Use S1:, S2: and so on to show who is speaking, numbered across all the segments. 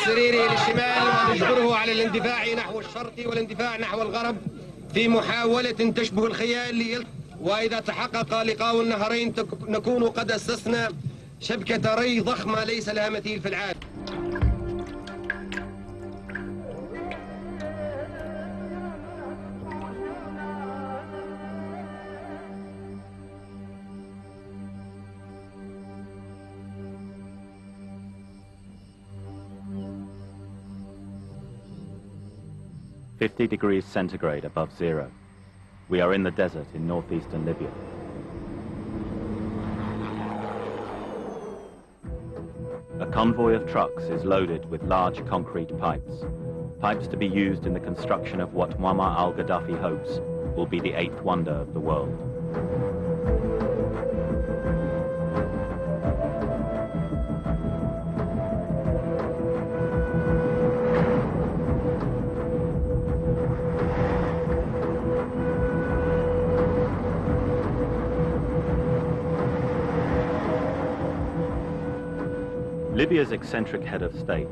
S1: السريري للشمال ونجبره على الاندفاع نحو الشرق والاندفاع نحو الغرب في محاولة تشبه الخيال. وإذا تحقق لقاء النهرين نكون قد أسسنا شبكة ري ضخمة ليس لها مثيل في العالم.
S2: degrees centigrade above zero. We are in the desert in northeastern Libya. A convoy of trucks is loaded with large concrete pipes. Pipes to be used in the construction of what Muammar al-Gaddafi hopes will be the eighth wonder of the world. Libya's eccentric head of state,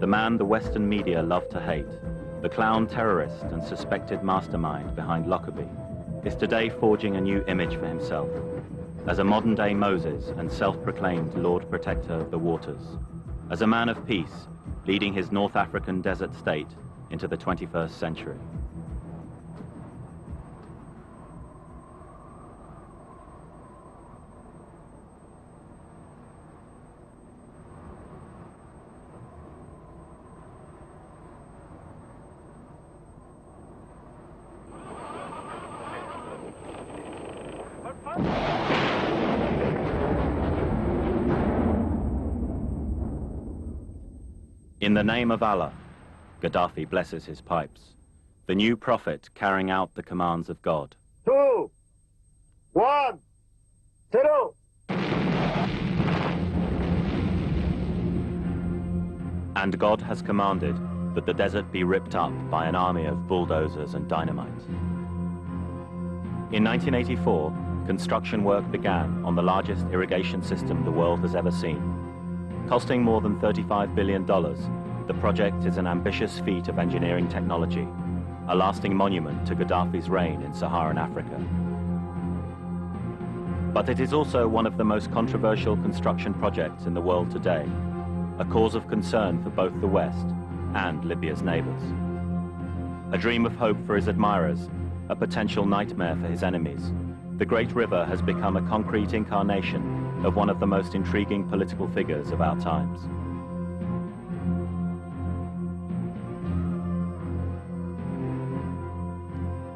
S2: the man the Western media love to hate, the clown terrorist and suspected mastermind behind Lockerbie, is today forging a new image for himself as a modern-day Moses and self-proclaimed Lord Protector of the waters, as a man of peace leading his North African desert state into the 21st century. In the name of Allah, Gaddafi blesses his pipes, the new prophet carrying out the commands of God.
S3: 2, 1, 0.
S2: And God has commanded that the desert be ripped up by an army of bulldozers and dynamite. In 1984, construction work began on the largest irrigation system the world has ever seen. Costing more than $35 billion, the project is an ambitious feat of engineering technology, a lasting monument to Gaddafi's reign in Saharan Africa. But it is also one of the most controversial construction projects in the world today, a cause of concern for both the West and Libya's neighbors. A dream of hope for his admirers, a potential nightmare for his enemies, the great river has become a concrete incarnation of one of the most intriguing political figures of our times.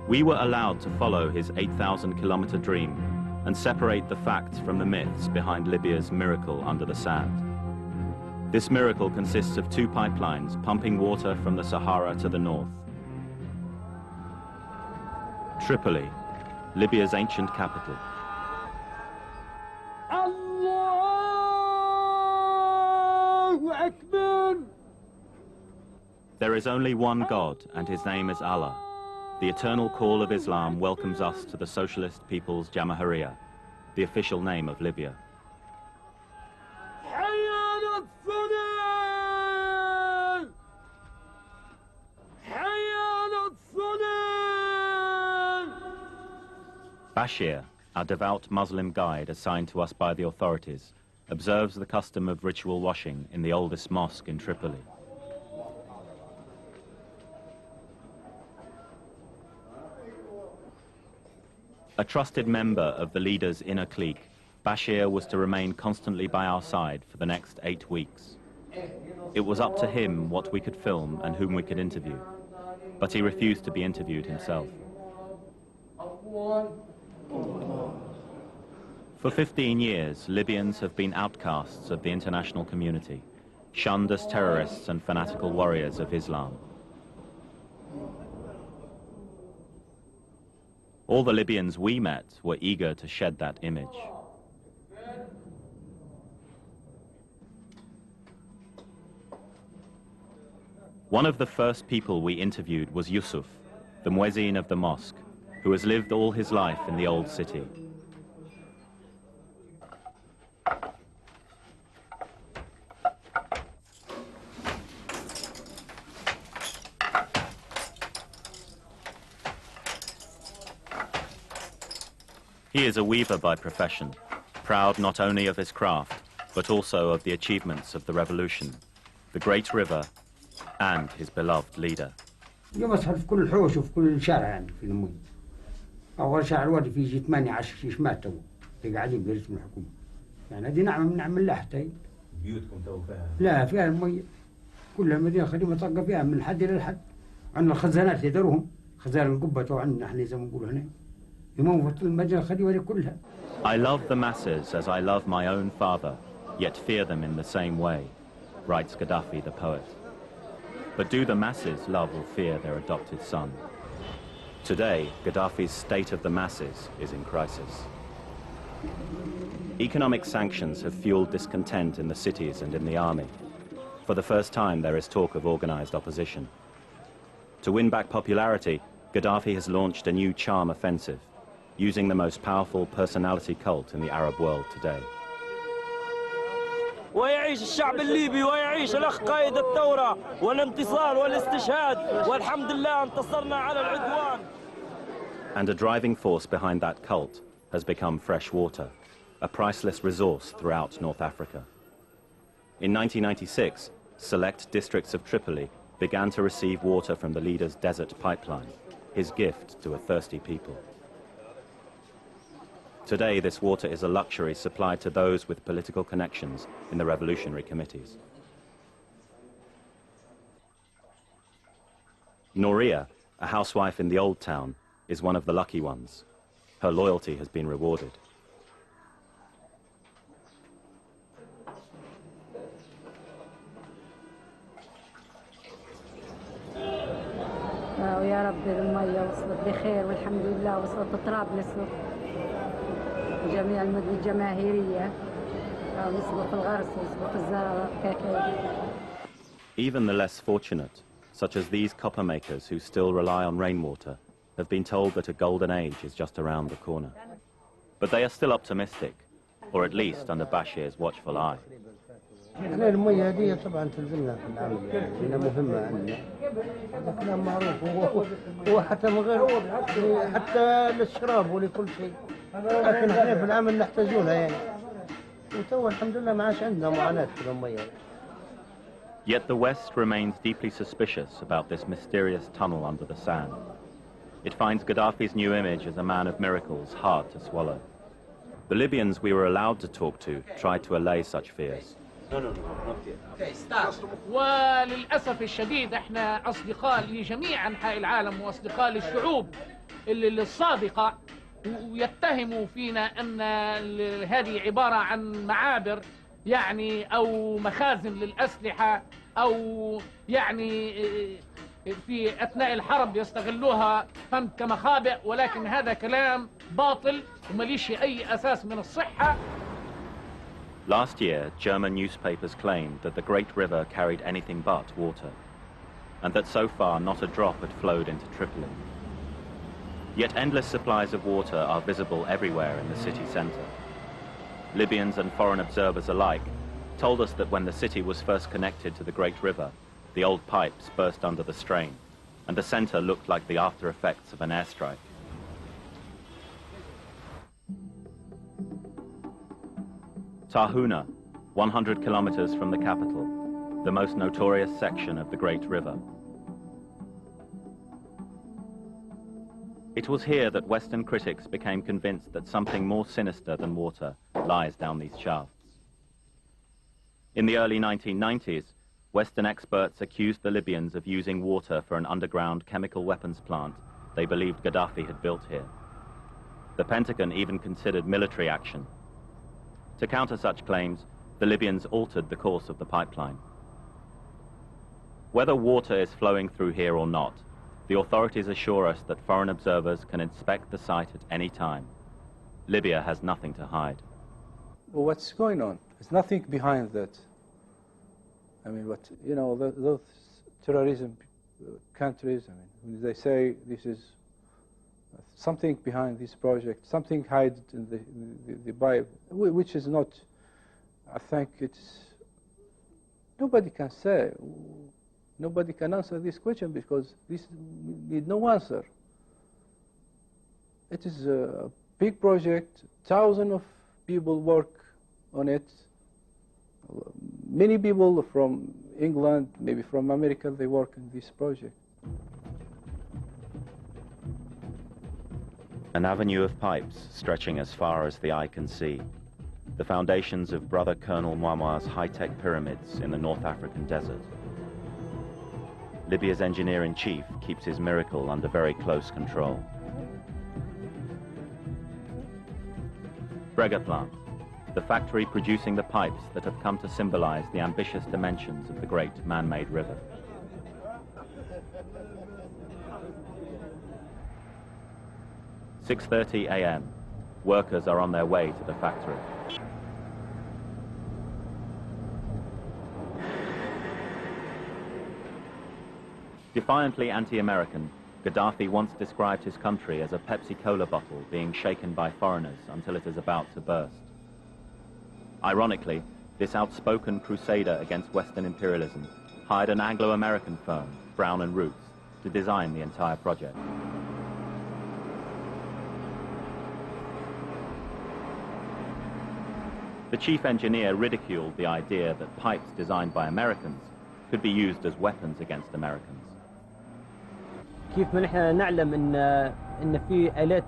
S2: We were allowed to follow his 8,000-kilometer dream and separate the facts from the myths behind Libya's miracle under the sand. This miracle consists of 2 pipelines pumping water from the Sahara to the north. Tripoli, Libya's ancient capital. There is only one God, and his name is Allah. The eternal call of Islam welcomes us to the Socialist People's Jamahiriya, the official name of Libya. Bashir, our devout Muslim guide assigned to us by the authorities, observes the custom of ritual washing in the oldest mosque in Tripoli. A trusted member of the leader's inner clique, Bashir was to remain constantly by our side for the next 8 weeks. It was up to him what we could film and whom we could interview, but he refused to be interviewed himself. For 15 years, Libyans have been outcasts of the international community, shunned as terrorists and fanatical warriors of Islam. All the Libyans we met were eager to shed that image. One of the first people we interviewed was Yusuf, the muezzin of the mosque, who has lived all his life in the old city. He is a weaver by profession, proud not only of his craft, but also of the achievements of the revolution, the great river, and his beloved leader.
S4: اليوم أصحى في كل حوش وفي كل شارع يعني في المي. أول شارع الوادي فيه 8 10 شيش مات تو اللي قاعدين برسم الحكومة. يعني هذه نعمة من نعم الله حتى.
S5: بيوتكم تو فيها؟
S4: لا فيها المي. كلها مدينة خديمة طاقة فيها من الحد إلى الحد. عندنا الخزانات يدروهم خزان القبة تو عندنا احنا زي ما نقول هنا. يموت المدينة الخديمة دي كلها.
S2: I love the masses as I love my own father, yet fear them in the same way, writes Gaddafi the poet. But do the masses love or fear their adopted son? Today, Gaddafi's state of the masses is in crisis. Economic sanctions have fueled discontent in the cities and in the army. For the first time, there is talk of organized opposition. To win back popularity, Gaddafi has launched a new charm offensive, using the most powerful personality cult in the Arab world today.
S6: ويعيش الشعب الليبي ويعيش الأخ قائد الثورة والانتصار والاستشهاد والحمد لله انتصرنا على العدوان.
S2: And a driving force behind that cult has become fresh water, a priceless resource throughout North Africa. In 1996, select districts of Tripoli began to receive water from the leader's desert pipeline, his gift to a thirsty people. Today, this water is a luxury supplied to those with political connections in the revolutionary committees. Nouria, a housewife in the old town, is one of the lucky ones. Her loyalty has been rewarded.
S7: ويا رب المية وصلت بخير والحمد لله وصلت طرابلس وجميع المدن الجماهيرية وصلت الغرس وصلت الزراعة.
S2: Even the less fortunate, such as these copper makers who still rely on rainwater, have been told that a golden age is just around the corner. But they are still optimistic, or at least under Bashir's watchful eye.
S8: احنا المية هذه طبعا تلزمنا في العمل يعني هي مهمة عندنا. هذا كلام معروف وحتى من غير حتى للشراب ولكل شيء. لكن احنا في العمل نحتاجونها يعني. وتو الحمد لله ما عادش عندنا معاناة في المية.
S2: Yet the West remains deeply suspicious about this mysterious tunnel under the sand. It finds Gaddafi's new image as a man of miracles hard to swallow. The Libyans we were allowed to talk to tried to allay such fears.
S9: وللأسف الشديد احنا أصدقاء لجميع أنحاء العالم وأصدقاء للشعوب الصادقة ويتهموا فينا أن هذه عبارة عن معابر يعني أو مخازن للأسلحة أو يعني في أثناء الحرب يستغلوها كمخابئ ولكن هذا كلام باطل ومليش أي أساس من الصحة.
S2: Last year, German newspapers claimed that the Great River carried anything but water, and that so far not a drop had flowed into Tripoli. Yet endless supplies of water are visible everywhere in the city centre. Libyans and foreign observers alike told us that when the city was first connected to the Great River, the old pipes burst under the strain, and the centre looked like the after effects of an airstrike. Tahuna, 100 kilometers from the capital, the most notorious section of the Great River. It was here that Western critics became convinced that something more sinister than water lies down these shafts. In the early 1990s, Western experts accused the Libyans of using water for an underground chemical weapons plant they believed Gaddafi had built here. The Pentagon even considered military action. To counter such claims, the Libyans altered the course of the pipeline. Whether water is flowing through here or not, the authorities assure us that foreign observers can inspect the site at any time. Libya has nothing to hide.
S10: Well, what's going on? There's nothing behind that. I mean, those terrorism countries, I mean, when they say this is something behind this project, something hidden in the Bible, which is not, I think nobody can say, nobody can answer this question because this need no answer. It is big project, thousands of people work on it. Many people from England, maybe from America, they work in this project.
S2: An avenue of pipes stretching as far as the eye can see. The foundations of Brother Colonel Muammar's high-tech pyramids in the North African desert. Libya's engineer-in-chief keeps his miracle under very close control. Brega plant, the factory producing the pipes that have come to symbolize the ambitious dimensions of the great man-made river. "6:30 a.m. Workers are on their way to the factory. Defiantly anti-American, Gaddafi once described his country as a Pepsi Cola bottle being shaken by foreigners until it is about to burst. Ironically, this outspoken crusader against Western imperialism hired an Anglo-American firm, Brown and Roots, to design the entire project. The chief engineer ridiculed the idea that pipes designed by Americans could be used as weapons against Americans.
S5: كيف ما نحن نعلم ان في آلات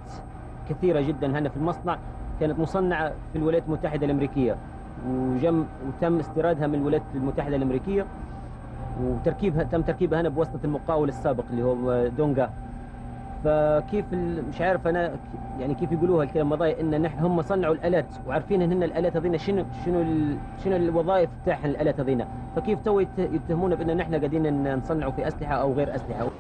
S5: كثيرة جدا هنا في المصنع كانت مصنعة في الولايات المتحدة الأمريكية وتم استيرادها من الولايات المتحدة الأمريكية تم تركيبها هنا بواسطة المقاول السابق اللي هو دونغا. فكيف مش عارف انا يعني كيف يقولوها الكلام مضايق ان هم صنعوا الآلات وعارفين ان الآلات هذينا شنو الوظائف تاعها الآلات هذينا، فكيف تو يتهمونا بان نحن قاعدين نصنعوا في أسلحة او غير أسلحة.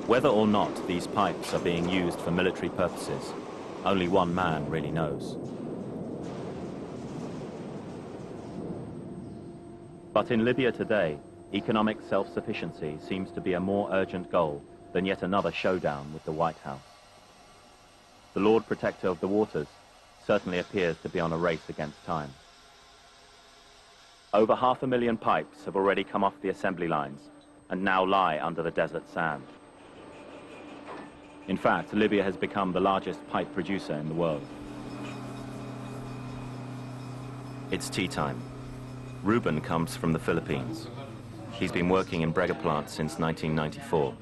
S2: Whether or not these pipes are being used for military purposes, only one man really knows. But in Libya today, economic self-sufficiency seems to be a more urgent goal than yet another showdown with the White House. The Lord Protector of the Waters certainly appears to be on a race against time. Over 500,000 pipes have already come off the assembly lines and now lie under the desert sand. In fact, Libya has become the largest pipe producer in the world. It's tea time. Ruben comes from the Philippines. He's been working in Brega plant since 1994.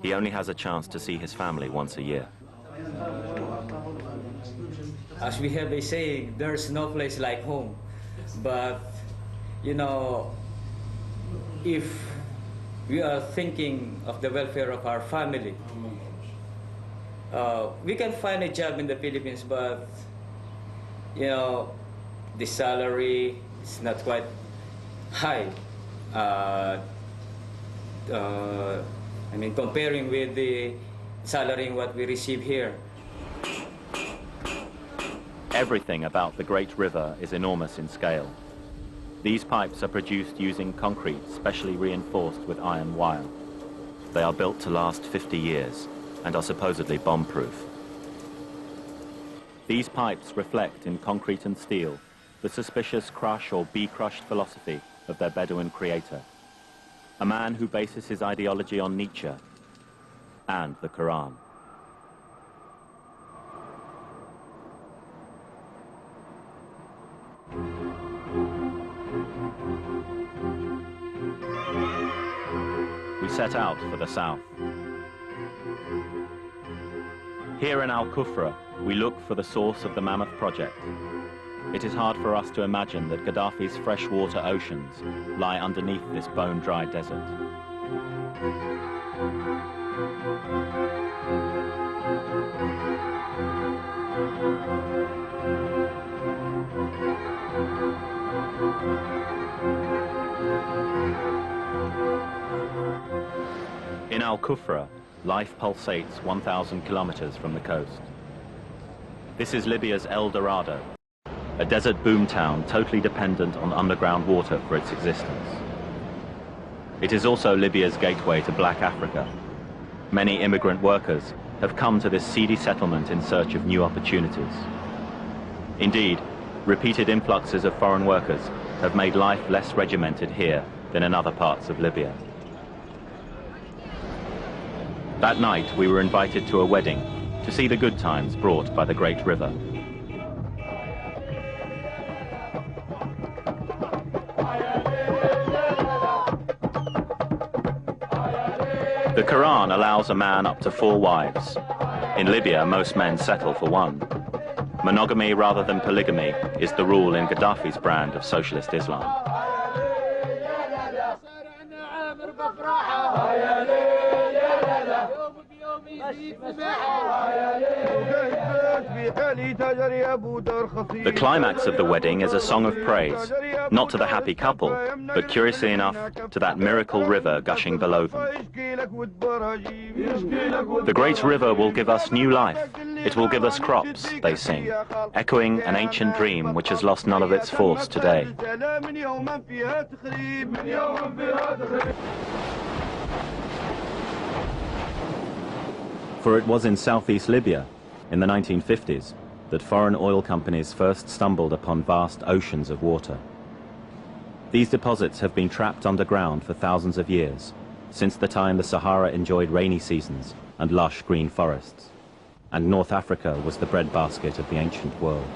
S2: He only has a chance to see his family once a year.
S11: As we have a saying, there's no place like home. But, you know, if we are thinking of the welfare of our family, we can find a job in the Philippines, but, you know, the salary is not quite high. I mean, comparing with the salary in what we receive here.
S2: Everything about the Great River is enormous in scale. These pipes are produced using concrete specially reinforced with iron wire. They are built to last 50 years and are supposedly bomb-proof. These pipes reflect in concrete and steel the suspicious crush or be crushed philosophy of their Bedouin creator, a man who bases his ideology on Nietzsche and the Quran. We set out for the south. Here in Al-Kufra, we look for the source of the Mammoth Project. It is hard for us to imagine that Gaddafi's freshwater oceans lie underneath this bone-dry desert. In Al-Kufra, life pulsates 1,000 kilometers from the coast. This is Libya's El Dorado, a desert boomtown totally dependent on underground water for its existence. It is also Libya's gateway to Black Africa. Many immigrant workers have come to this seedy settlement in search of new opportunities. Indeed, repeated influxes of foreign workers have made life less regimented here than in other parts of Libya. That night, we were invited to a wedding to see the good times brought by the great river. The Quran allows a man up to 4 wives. In Libya, most men settle for 1. Monogamy rather than polygamy is the rule in Gaddafi's brand of socialist Islam. The climax of the wedding is a song of praise, not to the happy couple, but curiously enough, to that miracle river gushing below them. The great river will give us new life. It will give us crops, they sing, echoing an ancient dream which has lost none of its force today. For it was in southeast Libya, in the 1950s, that foreign oil companies first stumbled upon vast oceans of water. These deposits have been trapped underground for thousands of years, since the time the Sahara enjoyed rainy seasons and lush green forests, and North Africa was the breadbasket of the ancient world.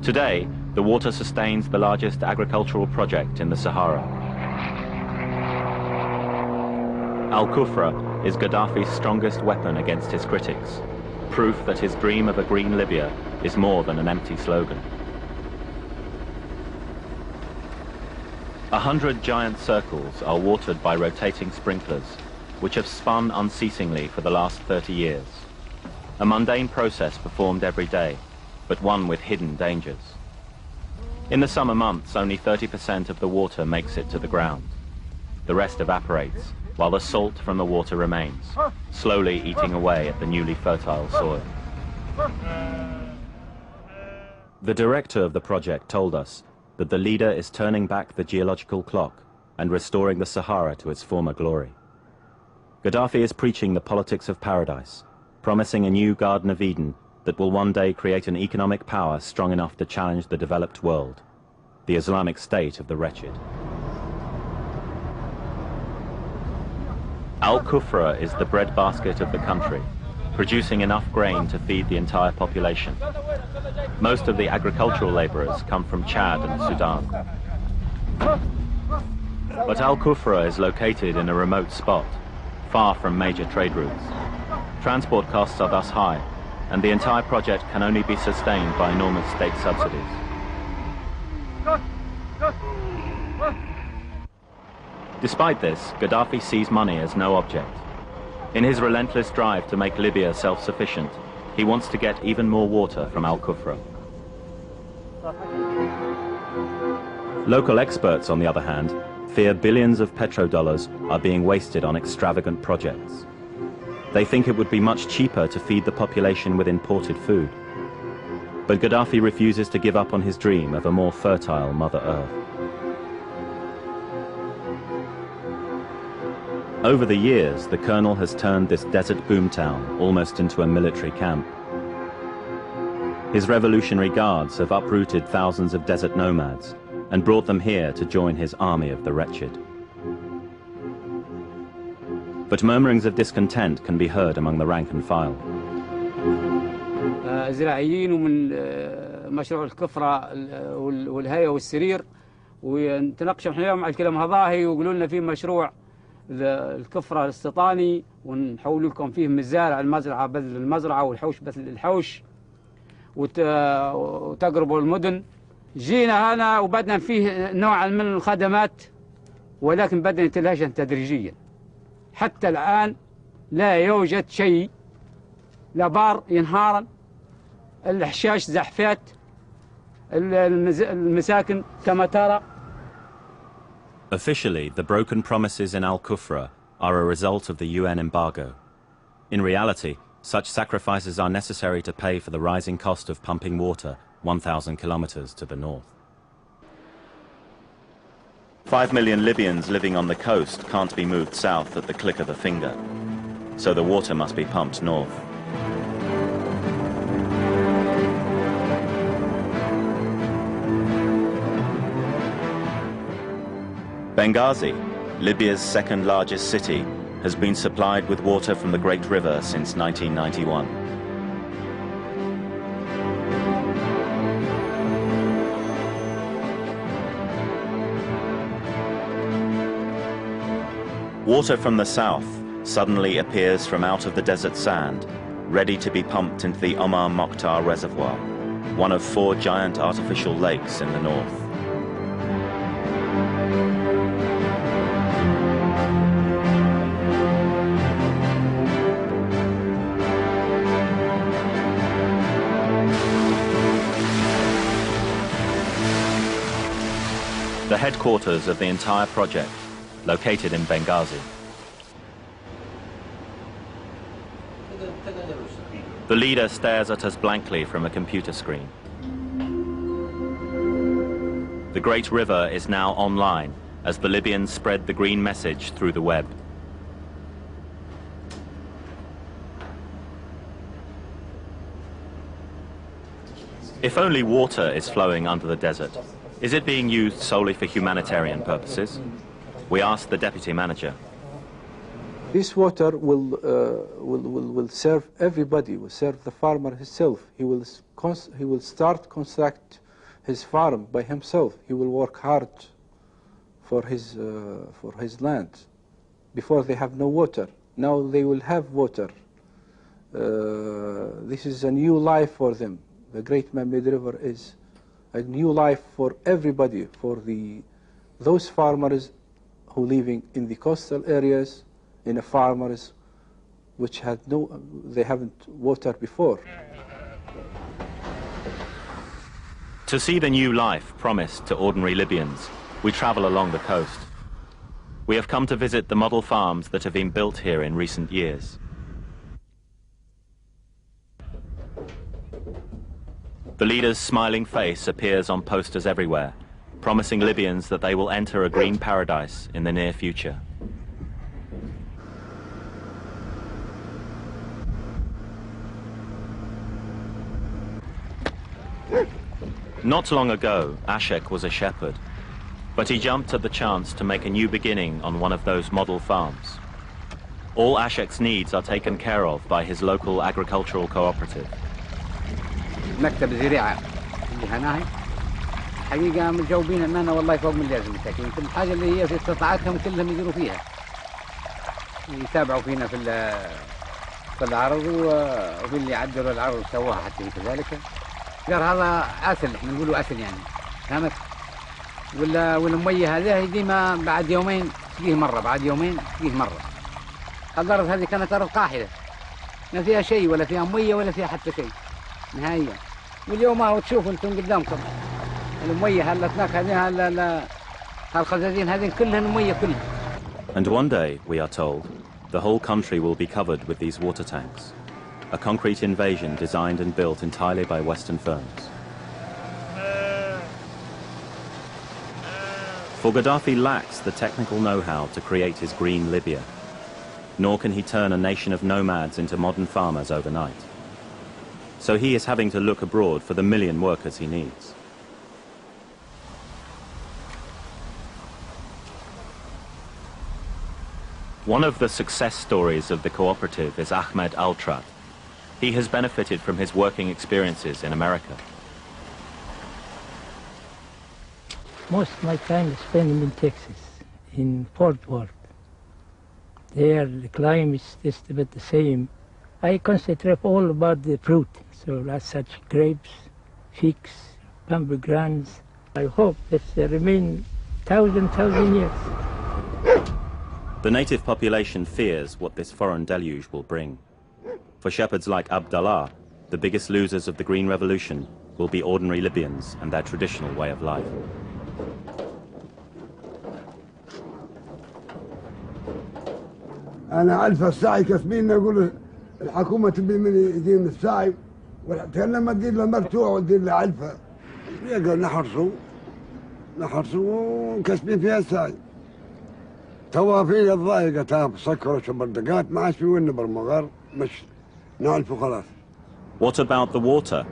S2: Today, the water sustains the largest agricultural project in the Sahara. Al-Kufra is Gaddafi's strongest weapon against his critics, proof that his dream of a green Libya is more than an empty slogan. 100 giant circles are watered by rotating sprinklers, which have spun unceasingly for the last 30 years. A mundane process performed every day, but one with hidden dangers. In the summer months, only 30% of the water makes it to the ground. The rest evaporates, while the salt from the water remains, slowly eating away at the newly fertile soil. The director of the project told us that the leader is turning back the geological clock and restoring the Sahara to its former glory. Gaddafi is preaching the politics of paradise, promising a new Garden of Eden that will one day create an economic power strong enough to challenge the developed world, the Islamic State of the wretched. Al-Kufra is the breadbasket of the country, producing enough grain to feed the entire population. Most of the agricultural laborers come from Chad and Sudan. But Al-Kufra is located in a remote spot, far from major trade routes. Transport costs are thus high, and the entire project can only be sustained by enormous state subsidies. Despite this, Gaddafi sees money as no object. In his relentless drive to make Libya self-sufficient, he wants to get even more water from Al-Kufra. Local experts, on the other hand, fear billions of petrodollars are being wasted on extravagant projects. They think it would be much cheaper to feed the population with imported food. But Gaddafi refuses to give up on his dream of a more fertile Mother Earth. Over the years, the colonel has turned this desert boomtown almost into a military camp. His revolutionary guards have uprooted thousands of desert nomads and brought them here to join his army of the wretched. But murmurings of discontent can be heard among the rank and file.
S12: زراعيين ومن مشروع الكفرة والهيئة والسرير ونتناقشوا احنا اليوم على الكلام هذا ويقولوا لنا في مشروع الكفرة الاستيطاني ونحول لكم فيه مزارع المزرعة بذل المزرعة والحوش بذل الحوش وتقربوا المدن. جينا هنا وبدنا فيه نوع من الخدمات ولكن بدنا نتلاشى تدريجيا. حتى الآن لا يوجد شيء، لا بار ينهارا، الحشاش زحفات، المساكن كما ترى.
S2: Officially, the broken promises in Al-Kufra are a result of the UN embargo. In reality, such sacrifices are necessary to pay for the rising cost of pumping water 1,000 kilometers to the north. 5 million Libyans living on the coast can't be moved south at the click of a finger, so the water must be pumped north. Benghazi, Libya's second largest city, has been supplied with water from the Great River since 1991. Water from the south suddenly appears from out of the desert sand, ready to be pumped into the Omar Mokhtar reservoir, one of 4 giant artificial lakes in the north. The headquarters of the entire project, located in Benghazi. The leader stares at us blankly from a computer screen. The Great River is now online as the Libyans spread the green message through the web. If only water is flowing under the desert, is it being used solely for humanitarian purposes? We asked the deputy manager.
S10: This water will serve everybody, will serve the farmer himself. He will start construct his farm by himself. He will work hard for his land. Before they have no water, now they will have water. This is a new life for them. The Great Mamid River is a new life for everybody, for those farmers who living in the coastal areas, in the farmers which they haven't water before.
S2: To see the new life promised to ordinary Libyans, we travel along the coast. We have come to visit the model farms that have been built here in recent years. The leader's smiling face appears on posters everywhere, promising Libyans that they will enter a green paradise in the near future. Not long ago, Ashek was a shepherd, but he jumped at the chance to make a new beginning on one of those model farms. All Ashek's needs are taken care of by his local agricultural cooperative.
S13: مكتب الزراعة اللي هناي حقيقة مجاوبين أننا والله فوق من اللازم التأكيد كل حاجة اللي هي في استطاعتهم كلهم يديروا فيها يتابعوا فينا في العرض وفي اللي عدلوا العرض وسووها حتى كذلك قال هذا أسل احنا نقولوا أسل يعني فهمت والمية هذه ديما بعد يومين تجيه مرة بعد يومين تجيه مرة الأرض هذه كانت أرض قاحلة ما فيها شيء ولا فيها مية ولا فيها حتى شيء نهائيا واليوم اهو تشوفوا انتم قدامكم المية هلتناك هذه هالخزازين هذين كلهن المية كلها.
S2: And one day, we are told, the whole country will be covered with these water tanks, a concrete invasion designed and built entirely by Western firms. For Gaddafi lacks the technical know-how to create his green Libya, nor can he turn a nation of nomads into modern farmers overnight. So he is having to look abroad for the million workers he needs. One of the success stories of the cooperative is Ahmed Al-Trat. He has benefited from his working experiences in America.
S14: Most of my time is spent in Texas, in Fort Worth. There the climate is just about the same. I concentrate all about the fruit, so as such grapes, figs, pomegranates. I hope that they remain thousand years.
S2: The native population fears what this foreign deluge will bring. For shepherds like Abdallah, the biggest losers of the Green Revolution will be ordinary Libyans and their traditional way of life.
S15: أنا ألف الساعي كسبين نقول الحكومة تبي مني يدين الساعي لما تدير له مرتوع وتدير له علفة يقول نحرسوا وكسبين فيها الساعي توا في الضايقة تاب سكر وشبردقات ما عادش في وين بالمغار مش نعلف وخلاص.
S2: What about the water?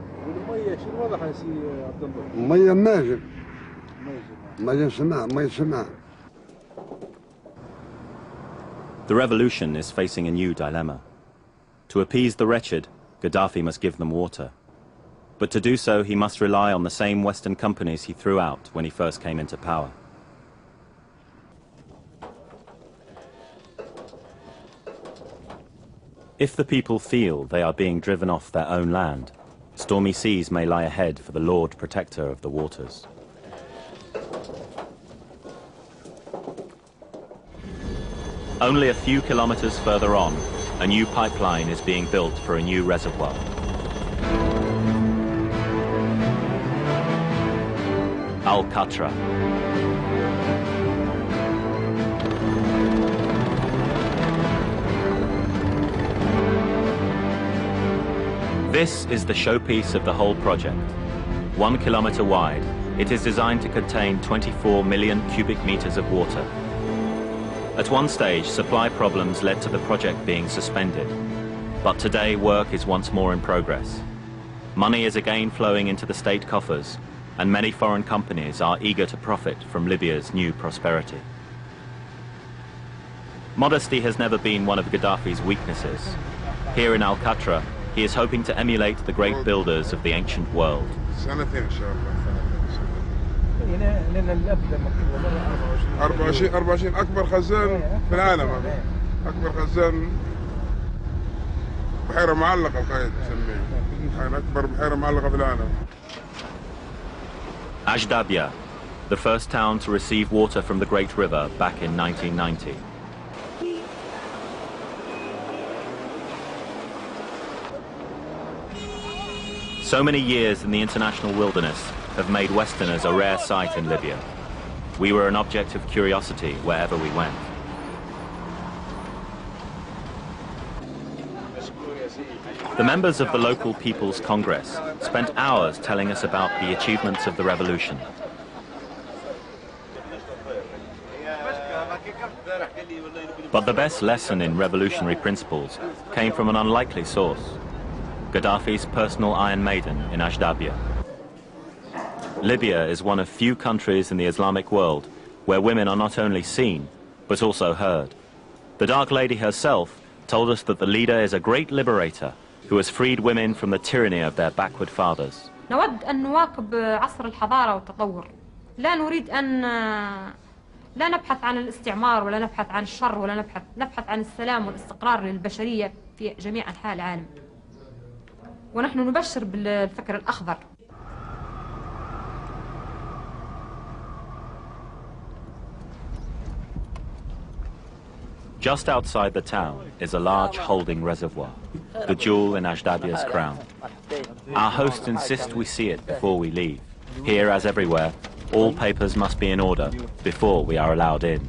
S15: مية ماجن سماء مية سماء.
S2: The revolution is facing a new dilemma. To appease the wretched, Gaddafi must give them water. But to do so, he must rely on the same Western companies he threw out when he first came into power. If the people feel they are being driven off their own land, stormy seas may lie ahead for the Lord Protector of the waters. Only a few kilometers further on, a new pipeline is being built for a new reservoir. Al-Qatra. This is the showpiece of the whole project. 1 kilometer wide, it is designed to contain 24 million cubic meters of water. At one stage, supply problems led to the project being suspended. But today, work is once more in progress. Money is again flowing into the state coffers, and many foreign companies are eager to profit from Libya's new prosperity. Modesty has never been one of Gaddafi's weaknesses. Here in Al-Qatra, he is hoping to emulate the great builders of the ancient world.
S16: 24 أكبر خزان في العالم هذا. أكبر خزان بحيرة معلقة القائد يسميه. يعني أكبر بحيرة معلقة في العالم.
S2: Ashdabia, the first town to receive water from the Great River back in 1990. So many years in the international wilderness have made Westerners a rare sight in Libya. We were an object of curiosity wherever we went. The members of the local People's Congress spent hours telling us about the achievements of the revolution. But the best lesson in revolutionary principles came from an unlikely source: Gaddafi's personal Iron Maiden in Ashdabia. Libya is one of few countries in the Islamic world where women are not only seen, but also heard. The Dark Lady herself told us that the leader is a great liberator who has freed women from the tyranny of their backward fathers.
S17: نود أن نواكب عصر الحضارة والتطور. لا نريد أن لا نبحث عن الاستعمار ولا نبحث عن الشر ولا نبحث عن السلام والاستقرار للبشرية في جميع أنحاء العالم. ونحن نبشر بالفكر الأخضر.
S2: Just outside the town is a large holding reservoir, the jewel in Ashdabia's crown. Our hosts insist we see it before we leave. Here, as everywhere, all papers must be in order before we are allowed in.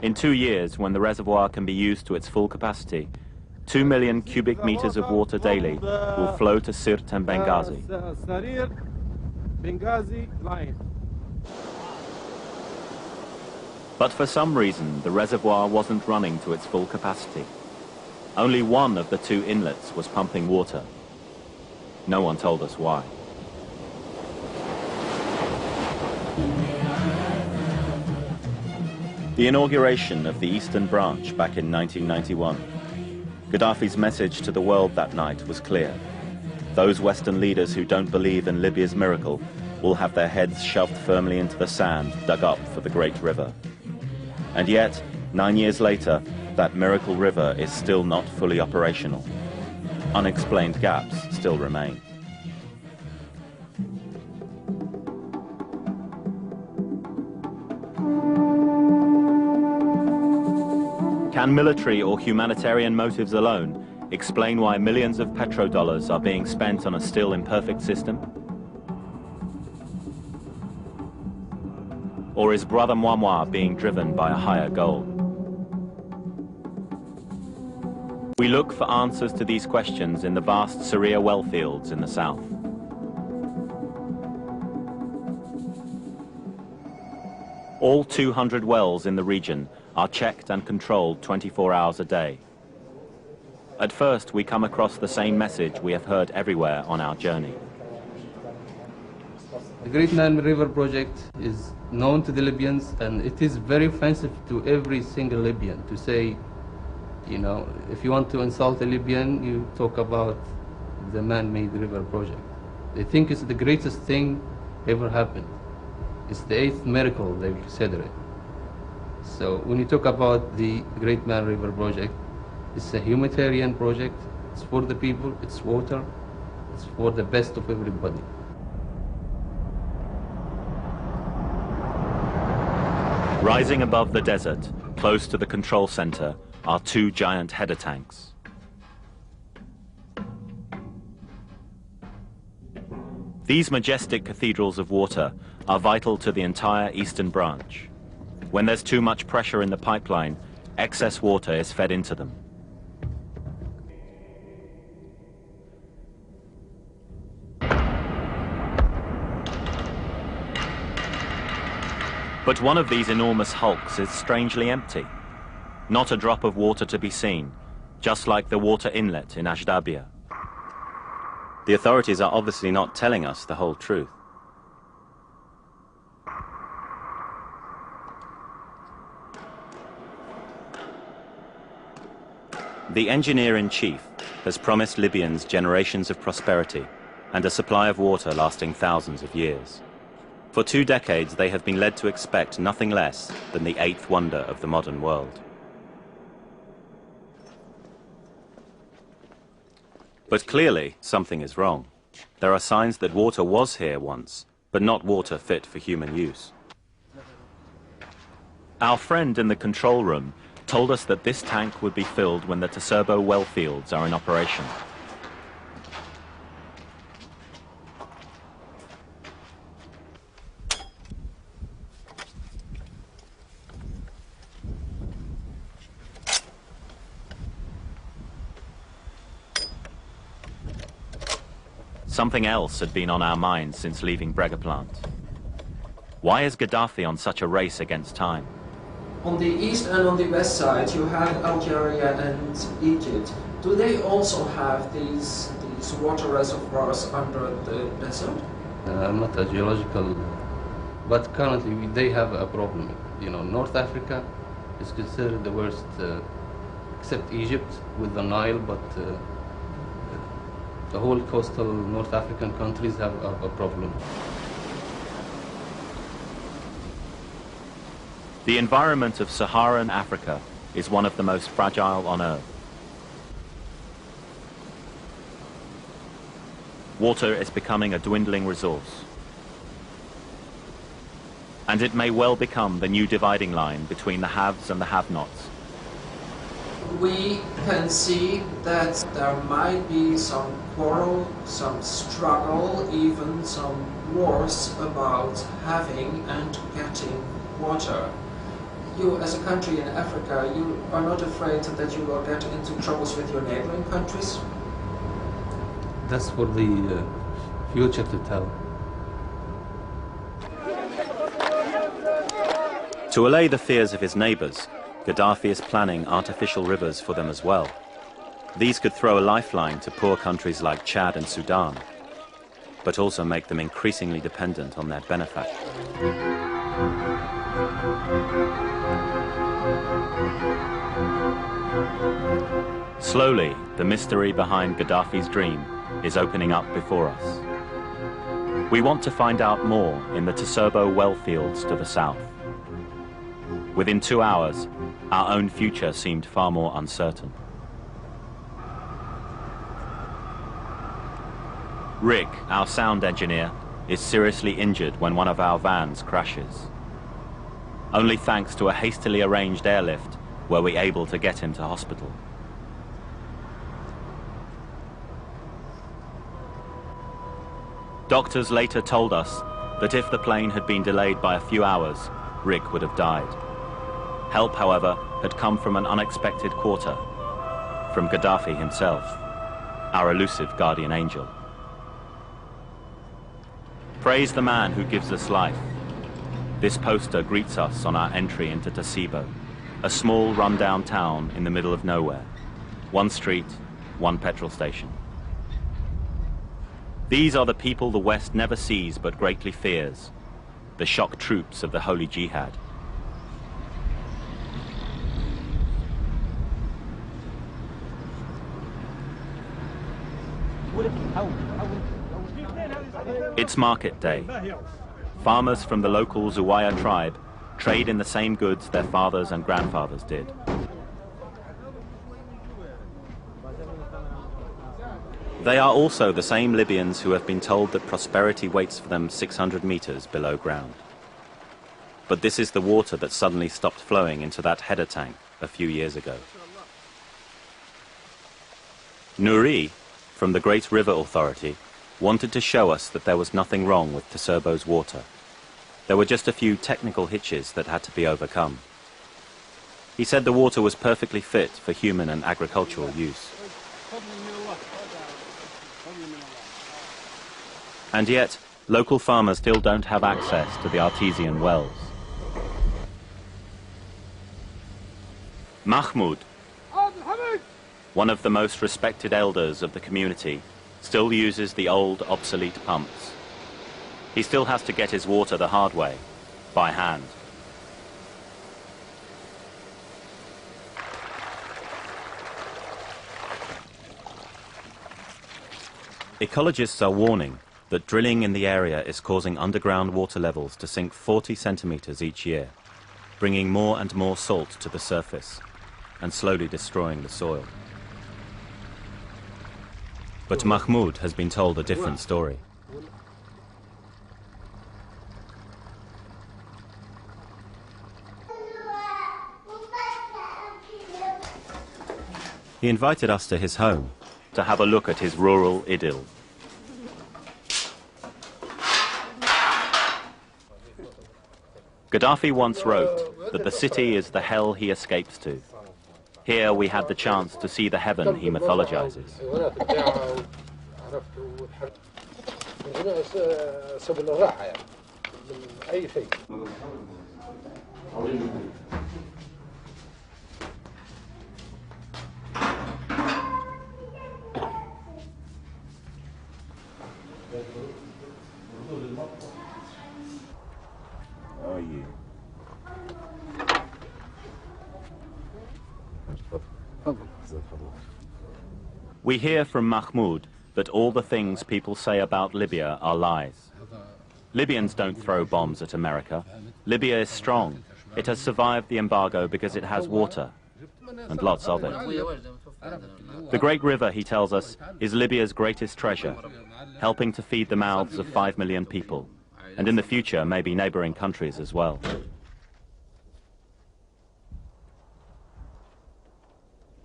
S2: In 2 years, when the reservoir can be used to its full capacity, 2 million cubic meters of water daily will flow to Sirte and Benghazi. But for some reason, the reservoir wasn't running to its full capacity. Only one of the 2 inlets was pumping water. No one told us why. The inauguration of the Eastern Branch back in 1991. Gaddafi's message to the world that night was clear. Those Western leaders who don't believe in Libya's miracle will have their heads shoved firmly into the sand dug up for the Great River. And yet, 9 years later, that miracle river is still not fully operational. Unexplained gaps still remain. Can military or humanitarian motives alone explain why millions of petrodollars are being spent on a still imperfect system? Or is Brother Muammar being driven by a higher goal? We look for answers to these questions in the vast Syria well fields in the south. All 200 wells in the region are checked and controlled 24 hours a day. At first, we come across the same message we have heard everywhere on our journey.
S18: The Great Man River project is known to the Libyans, and it is very offensive to every single Libyan to say, you know, if you want to insult a Libyan, you talk about the man-made river project. They think it's the greatest thing ever happened. It's the 8th miracle, they consider it. So when you talk about the Great Man River project, it's a humanitarian project. It's for the people, it's water, it's for the best of everybody.
S2: Rising above the desert, close to the control center, are 2 giant header tanks. These majestic cathedrals of water are vital to the entire eastern branch. When there's too much pressure in the pipeline, excess water is fed into them. But one of these enormous hulks is strangely empty. Not a drop of water to be seen, just like the water inlet in Ashdabia.
S19: The authorities are obviously not telling us the whole truth. The engineer-in-chief has promised Libyans generations of prosperity and a supply of water lasting thousands of years. For 2 decades, they have been led to expect nothing less than the 8th wonder of the modern world. But clearly, something is wrong. There are signs that water was here once, but not water fit for human use. Our friend in the control room told us that this tank would be filled when the Tserbo well fields are in operation. Something else had been on our minds since leaving Bregaplant. Why is Gaddafi on such a race against time?
S20: On the east and on the west side, you have Algeria and Egypt. Do they also have these water reservoirs under the desert?
S18: I'm not a geological, but currently they have a problem. You know, North Africa is considered the worst, except Egypt with the Nile, but the whole coastal North African countries have a problem.
S2: The environment of Saharan Africa is one of the most fragile on Earth. Water is becoming a dwindling resource. And it may well become the new dividing line between the haves and the have-nots.
S20: We can see that there might be some quarrel, some struggle, even some wars about having and getting water. You, as a country in Africa, you are not afraid that you will get into troubles with your neighboring countries?
S18: That's for the future to tell.
S2: To allay the fears of his neighbors, Gaddafi is planning artificial rivers for them as well. These could throw a lifeline to poor countries like Chad and Sudan, but also make them increasingly dependent on their benefactors. Slowly, the mystery behind Gaddafi's dream is opening up before us. We want to find out more in the Tserbo well fields to the south. Within 2 hours, our own future seemed far more uncertain. Rick, our sound engineer, is seriously injured when one of our vans crashes. Only thanks to a hastily arranged airlift were we able to get him to hospital. Doctors later told us that if the plane had been delayed by a few hours, Rick would have died. Help, however, had come from an unexpected quarter, from Gaddafi himself, our elusive guardian angel. Praise the man who gives us life. This poster greets us on our entry into Tserbo, a small rundown town in the middle of nowhere. One street,
S19: one petrol station. These are the people the West never sees but greatly fears, the shock troops of the Holy Jihad. It's market day. Farmers from the local Zuwaya tribe trade in the same goods their fathers and grandfathers did. They are also the same Libyans who have been told that prosperity waits for them 600 meters below ground. But this is the water that suddenly stopped flowing into that header tank a few years ago. Nouri, from the Great River Authority, wanted to show us that there was nothing wrong with Tusurbo's water. There were just a few technical hitches that had to be overcome. He said the water was perfectly fit for human and agricultural use. And yet, local farmers still don't have access to the artesian wells. Mahmoud, one of the most respected elders of the community, still uses the old, obsolete pumps. He still has to get his water the hard way, by hand. Ecologists are warning that drilling in the area is causing underground water levels to sink 40 centimeters each year, bringing more and more salt to the surface and slowly destroying the soil. But Mahmoud has been told a different story. He invited us to his home to have a look at his rural idyll. Gaddafi once wrote that the city is the hell he escapes to. Here we had the chance to see the heaven he mythologizes. We hear from Mahmoud that all the things people say about Libya are lies. Libyans don't throw bombs at America. Libya is strong. It has survived the embargo because it has water, and lots of it. The Great River, he tells us, is Libya's greatest treasure, helping to feed the mouths of 5 million people, and in the future maybe neighboring countries as well.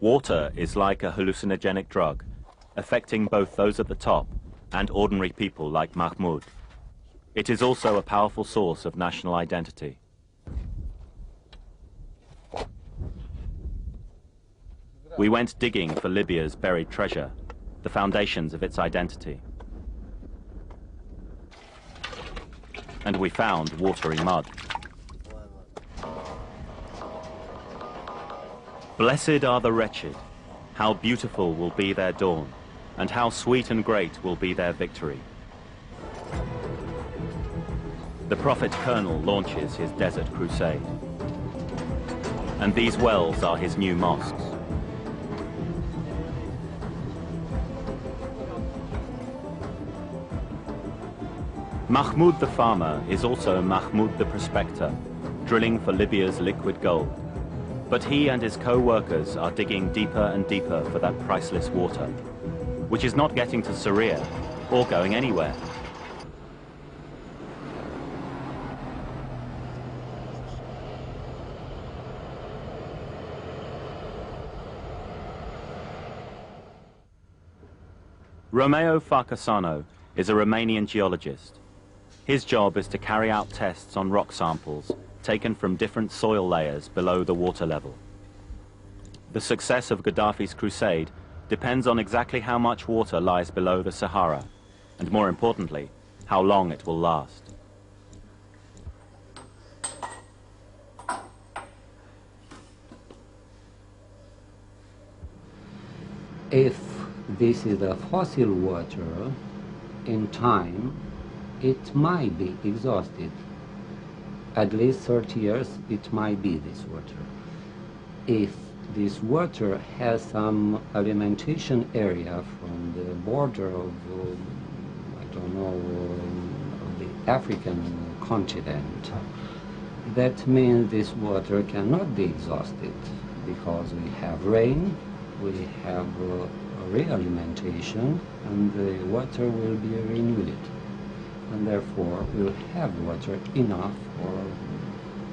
S19: Water is like a hallucinogenic drug, affecting both those at the top and ordinary people like Mahmoud. It is also a powerful source of national identity. We went digging for Libya's buried treasure, the foundations of its identity. And we found watery mud. Blessed are the wretched, how beautiful will be their dawn, and how sweet and great will be their victory. The Prophet Colonel launches his desert crusade. And these wells are his new mosques. Mahmoud the farmer is also Mahmoud the prospector, drilling for Libya's liquid gold. But he and his co-workers are digging deeper and deeper for that priceless water, which is not getting to Syria or going anywhere. Romeo Farcasano is a Romanian geologist. His job is to carry out tests on rock samples taken from different soil layers below the water level. The success of Gaddafi's crusade depends on exactly how much water lies below the Sahara, and more importantly, how long it will last.
S21: If this is the fossil water. In time, it might be exhausted. At least 30 years, it might be this water. If this water has some alimentation area from the border of, I don't know, the African continent, that means this water cannot be exhausted because we have rain, we have re-alimentation, and the water will be renewed. And therefore, we'll have water enough for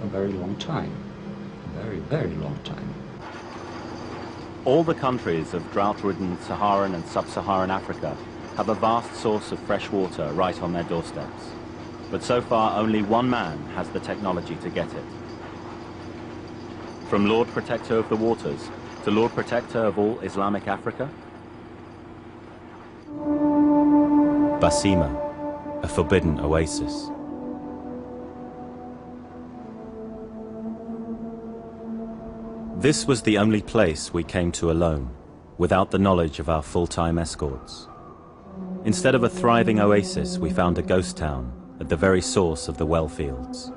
S21: a very long time, very, very long time.
S2: All the countries of drought-ridden Saharan and sub-Saharan Africa have a vast source of fresh water right on their doorsteps. But so far, only one man has the technology to get it. From Lord Protector of the Waters to Lord Protector of all Islamic Africa?
S19: Basima, a forbidden oasis. This was the only place we came to alone, without the knowledge of our full-time escorts. Instead of a thriving oasis, we found a ghost town at the very source of the well fields.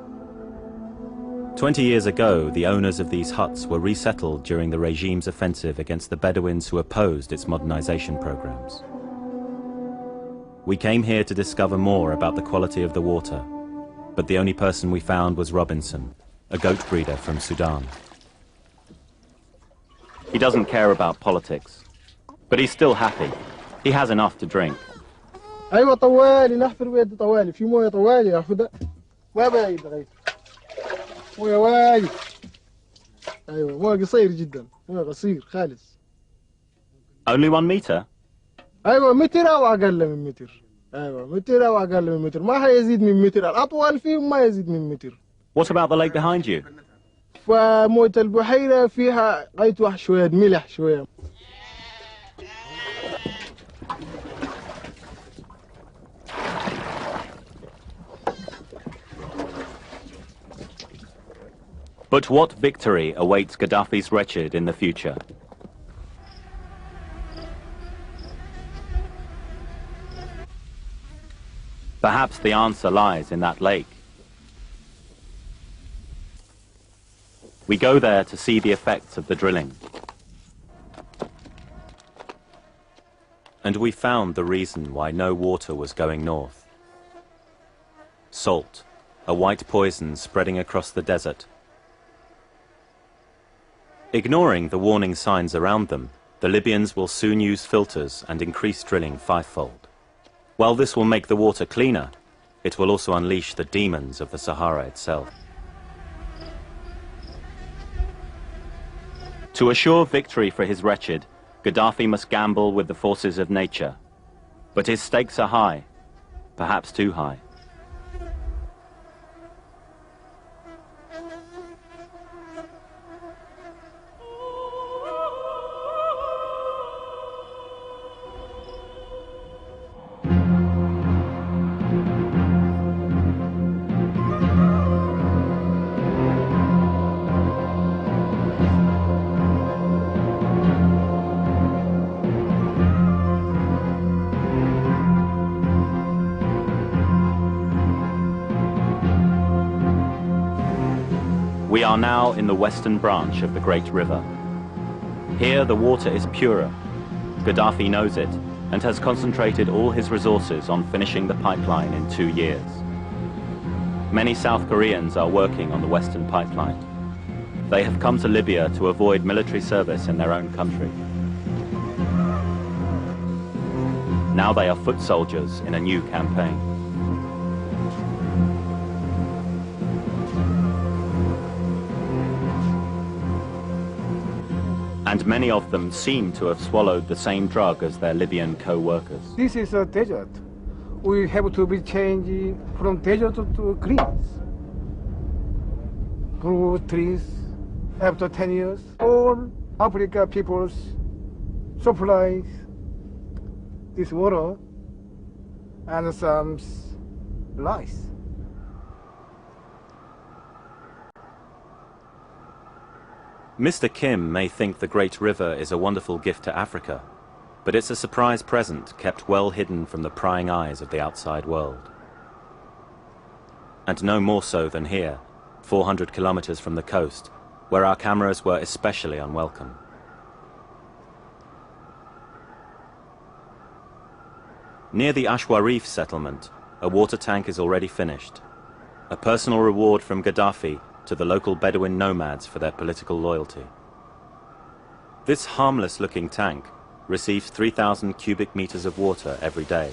S19: 20 years ago, the owners of these huts were resettled during the regime's offensive against the Bedouins who opposed its modernization programs. We came here to discover more about the quality of the water, but the only person we found was Robinson, a goat breeder from Sudan.
S2: He doesn't care about politics, but he's still happy. He has enough to drink.
S22: أيوة طوالي نحفر بيد طوالي في موية طوالي ياخدها ما بايد غير موية وايد أيوة موية قصير جدا موية قصير خالص.
S2: Only 1 meter?
S22: أيوة متر أو أقل من متر. أيوة متر أو أقل من متر ما هيزيد من متر الأطول فيه ما يزيد من متر.
S2: What about the lake behind you?
S22: فموية البحيرة فيها غيت واحد شوية ملح شوية.
S2: But what victory awaits Gaddafi's wretched in the future? Perhaps the answer lies in that lake. We go there to see the effects of the drilling.
S19: And we found the reason why no water was going north. Salt, a white poison spreading across the desert. Ignoring the warning signs around them, the Libyans will soon use filters and increase drilling fivefold. While this will make the water cleaner, it will also unleash the demons of the Sahara itself.
S2: To assure victory for his wretched, Gaddafi must gamble with the forces of nature. But his stakes are high, perhaps too high. We are now in the western branch of the Great River. Here the water is purer. Gaddafi knows it and has concentrated all his resources on finishing the pipeline in 2 years. Many South Koreans are working on the western pipeline. They have come to Libya to avoid military service in their own country. Now they are foot soldiers in a new campaign. And many of them seem to have swallowed the same drug as their Libyan co-workers.
S22: This is a desert. We have to be changed from desert to greens. Grow trees. After 10 years, all Africa peoples supply this water and some rice.
S19: Mr. Kim may think the Great River is a wonderful gift to Africa, but it's a surprise present kept well hidden from the prying eyes of the outside world. And no more so than here, 400 kilometers from the coast, where our cameras were especially unwelcome. Near the Ashwarif settlement, a water tank is already finished, a personal reward from Gaddafi to the local Bedouin nomads for their political loyalty. This harmless-looking tank receives 3,000 cubic meters of water every day.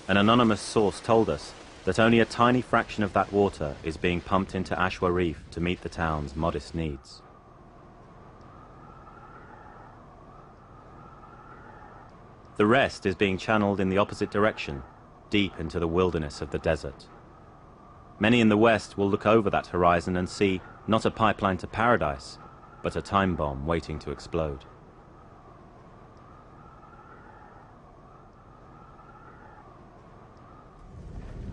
S19: An anonymous source told us that only a tiny fraction of that water is being pumped into Ashwarif to meet the town's modest needs. The rest is being channeled in the opposite direction, deep into the wilderness of the desert. Many in the West will look over that horizon and see not a pipeline to paradise, but a time bomb waiting to explode.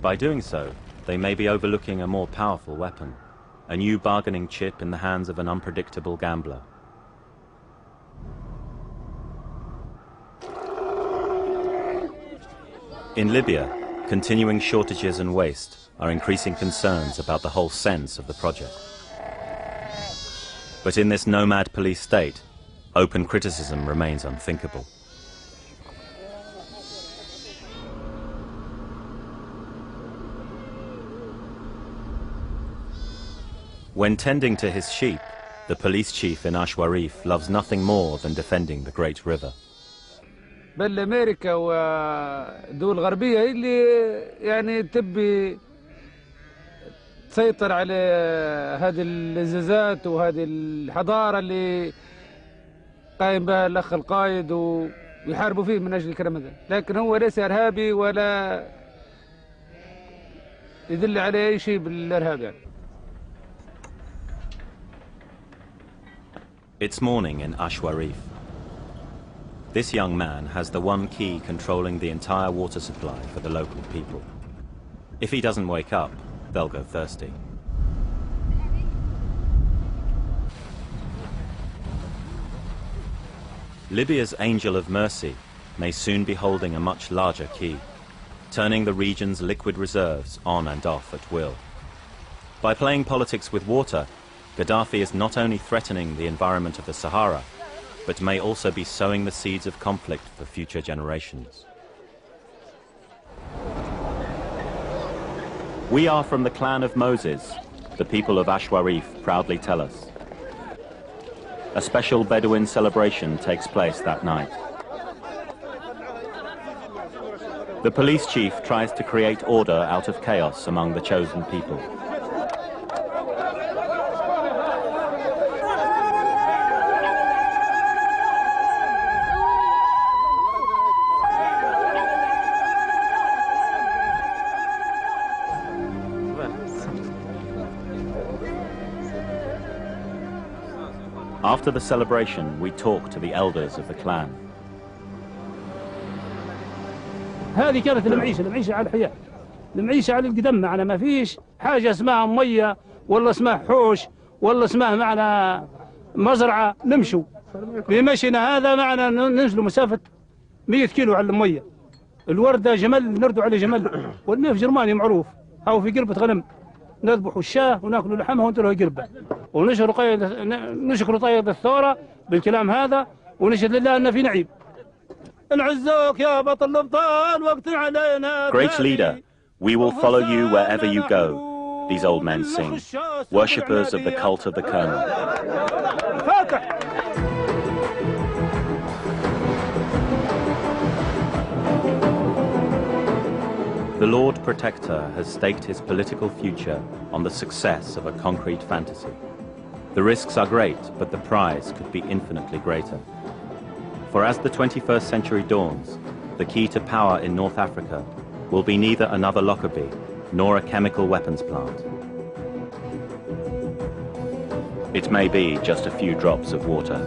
S19: By doing so, they may be overlooking a more powerful weapon, a new bargaining chip in the hands of an unpredictable gambler. In Libya, continuing shortages and waste are increasing concerns about the whole sense of the project. But in this nomad police state, open criticism remains unthinkable. When tending to his sheep, the police chief in Ashwarif loves nothing more than defending the great river.
S12: بل أمريكا والدول الغربية هي اللي يعني تبي تسيطر على هذه الإنجازات وهذه الحضارة اللي قايم بها الأخ القائد ويحاربوا فيه من أجل الكلام هذا، لكن هو ليس إرهابي ولا يدل على أي شيء بالإرهاب يعني.
S19: It's morning in Ashwarif. This young man has the one key controlling the entire water supply for the local people. If he doesn't wake up, they'll go thirsty. Libya's Angel of Mercy may soon be holding a much larger key, turning the region's liquid reserves on and off at will. By playing politics with water, Gaddafi is not only threatening the environment of the Sahara, but may also be sowing the seeds of conflict for future generations. We are from the clan of Moses, the people of Ashwarif proudly tell us. A special Bedouin celebration takes place that night. The police chief tries to create order out of chaos among the chosen people. After the celebration, we talk to the elders of the clan.
S1: هذه كانت المعيشة على الحياة، المعيشة على القدم، معنا ما فيش حاجة اسمها مية ولا اسمها حوش ولا اسمها معنا مزرعة نمشوا بمشينا. هذا معنا ننزلوا مسافة 100 كيلو على المية. الوردة جمل نردوا عليه جمل، والمية جرماني معروف، أو في قربة غنم نذبحوا الشاه وناكلوا لحمها ونتركوا قربة، ونشكروا طيب الثورة بالكلام هذا، ونشهد لله أن في نعيم. نعزوك يا بطل الأبطال وقت علينا.
S19: Great leader, we will follow you wherever you go, these old men sing, worshippers of the cult of the Colonel. The Lord Protector has staked his political future on the success of a concrete fantasy. The risks are great, but the prize could be infinitely greater. For as the 21st century dawns, the key to power in North Africa will be neither another Lockerbie nor a chemical weapons plant. It may be just a few drops of water.